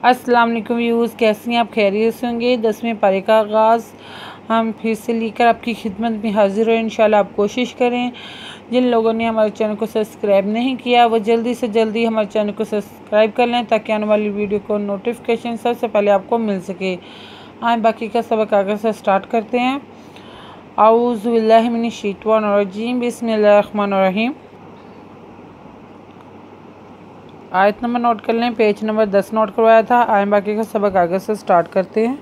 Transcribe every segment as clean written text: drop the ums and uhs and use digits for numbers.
अस्सलाम वालेकुम व्यूज़, कैसी हैं आप? खैरियत से होंगे। 10वें पारे का आगाज़ हम फिर से लेकर आपकी खिदमत में हाजिर हो। इंशाल्लाह आप कोशिश करें, जिन लोगों ने हमारे चैनल को सब्सक्राइब नहीं किया वो जल्दी से जल्दी हमारे चैनल को सब्सक्राइब कर लें ताकि आने वाली वीडियो को नोटिफिकेशन सबसे पहले आपको मिल सके। आए बाकी का सबक आगे से स्टार्ट करते हैं। औज़ु बिल्लाहि मिनश शैतानिर रजीम, बिस्मिल्लाहिर रहमानिर रहीम। आयत नंबर नोट कर लें, पेज नंबर 10 नोट करवाया था। आए बाकी का सबक आगे से स्टार्ट करते हैं।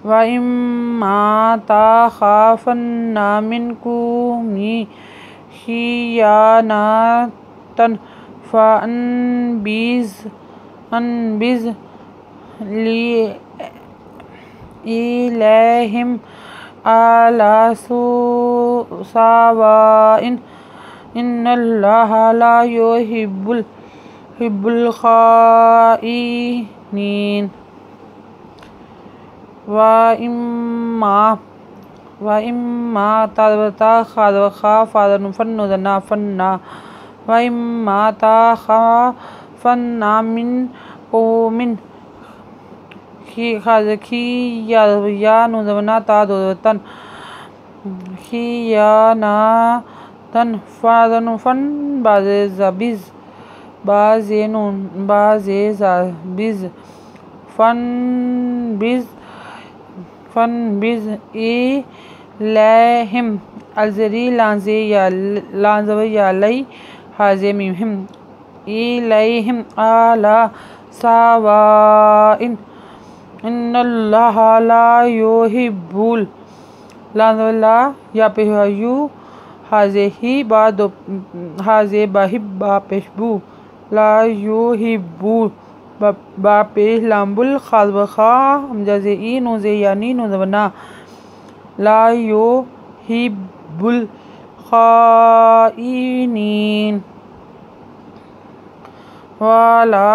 व इम्मा तख़ाफ़न्ना मिन क़ौमिन ख़ियानतन फ़अनबिज़ इलैहिम अला सवाइन इन्नल्लाहा ला युहिब्बुल ख़ाइनीन। व इम्मा तख़ाफ़न्ना मिन क़ौमिन ख़ियानतन फ़नबिज़ इलैहिम अलज़री लाज़वयालई हाज़ेमिहिम इलैहिम अला सवाइन इन्नल्लाहा ला युहिब्बुल लाज़वला या पेहयू हाज़ेही हाज़े बाहिब्बा पेशबू ला युहिब्बु बापेश लाम्बुल खाज़बखा हमजाज़े ई नोज़े यानी नोज़वना ला युहिब्बुल ख़ाइनीन। वला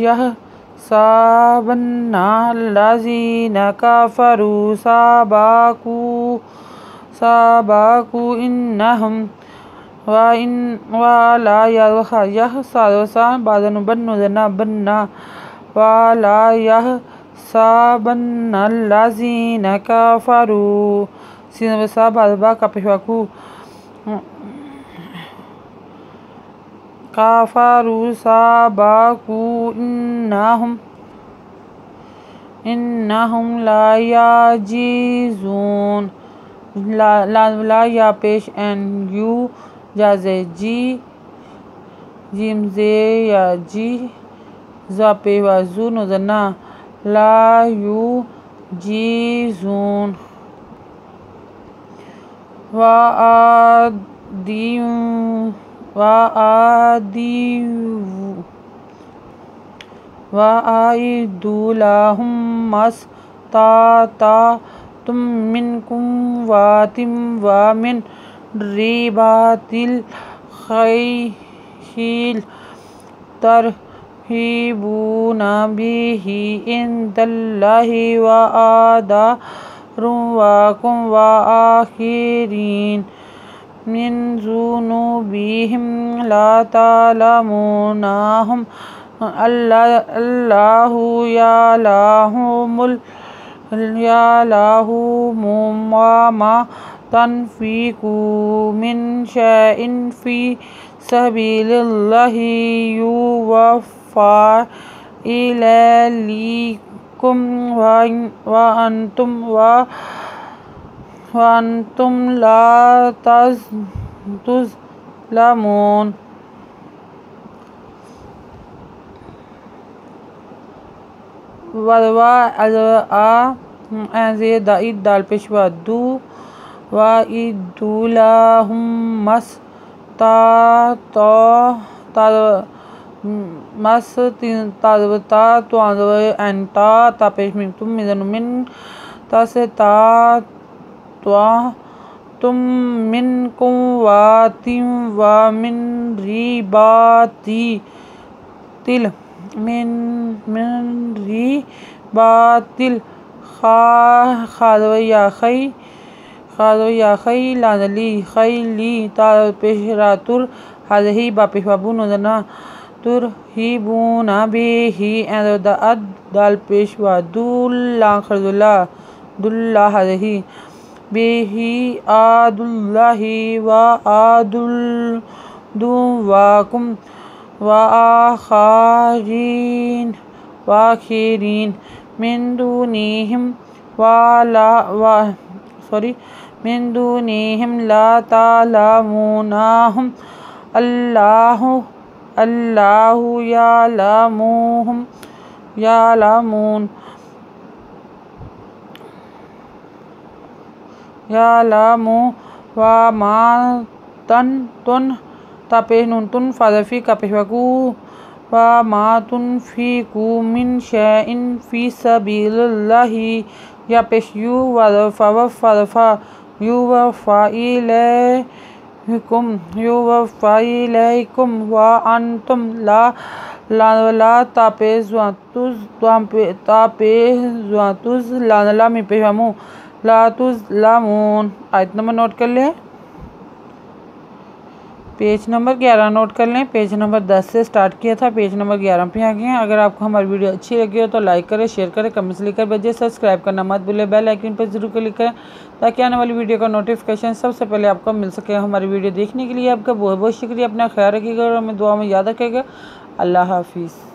यहसबन्ना अल्लज़ीना कफ़रू सबक़ू इन्नहुम वला यहसबन्ना अल्लज़ीना कफ़रू सबक़ू इन्नहुम ला याजिज़ून ला या पेश एन यू जाज़े जी जिमज़े या जी ज़ा पे वाज़ू नोज़ना ला यू जीज़ून। वअइदू लहुम मस्तताअतुम मिन कुव्वतिन व मिन रिबातिल खैल तरहिबूना बिही इंदल्लाहि वअदरुवाकुम व आखिरीन मिन ज़ुनूबिहिम ला तअलमूनहुम अल्लाहु यअलमु मा तनफ़िक़ू मिन शैइन फ़ी सबीलिल्लाहि युवफ़्फ़ा इलैकुम व अंतुम ला तुज़लमून। वदवा अज़े दाल पेशवा दू वइदुलहुम मस्तताअतुम तापेश में तुम मिन तस्तताअतुम मिन कुव्वतिन व मिन रिबातिल खैली तापेश रातुर हाज़ेही बापेश बाबू नोज़ना तुरहिबूना बिही दाल पेशवा दुल्ला खरदुल्ला दुल्ला हजही बिही आदुल्लाही व आदुल दुवाकुम व आखरीन वाखिरीन मिन दुनिहिम मिन दुनिहिम ला तालामुनाहुम अल्लाहु यालमून व मा तुन तापे नुन तुन फादफी का पेशवाकू व मा तुनफिकू मिन शैइन फी सबीलिल्लाहि या पेश यू वफ़ा युवफ़ा इलैकुम व अंतुम ला तुज़लमून। आयत नंबर नोट कर लें, पेज नंबर 11 नोट कर लें। पेज नंबर 10 से स्टार्ट किया था, पेज नंबर 11 पे आ गए हैं। अगर आपको हमारी वीडियो अच्छी लगी हो तो लाइक करें, शेयर करें, कमेंट्स लिखकर भेजिए, सब्सक्राइब करना मत भूलें, बेल आइकन पर जरूर क्लिक करें ताकि आने वाली वीडियो का नोटिफिकेशन सबसे पहले आपको मिल सके। हमारी वीडियो देखने के लिए आपका बहुत बहुत शुक्रिया। अपना ख्याल रखिएगा और हमें दुआ में याद रखिएगा। अल्लाह हाफिज़।